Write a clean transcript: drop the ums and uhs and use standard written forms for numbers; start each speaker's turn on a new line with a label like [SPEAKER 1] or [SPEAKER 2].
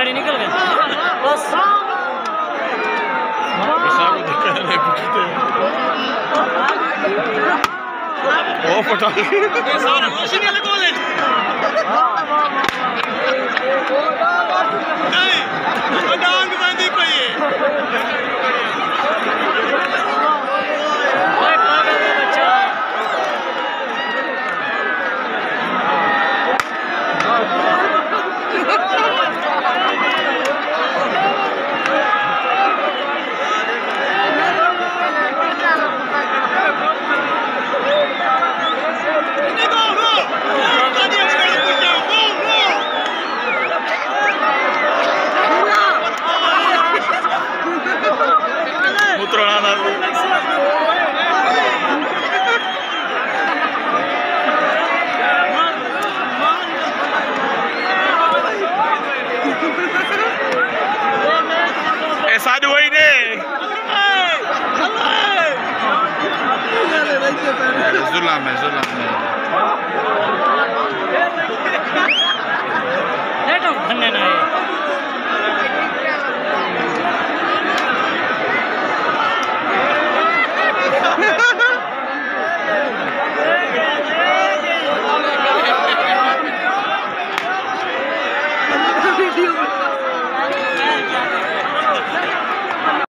[SPEAKER 1] गाड़ी निकल गई बस
[SPEAKER 2] ओ पटा
[SPEAKER 3] सारा मशीन लगा ले नहीं वो डांग बंदी पई है
[SPEAKER 1] ओए पागल का बच्चा
[SPEAKER 2] ऐसा वही ने जुलाम है
[SPEAKER 1] लेट हो धन्य ना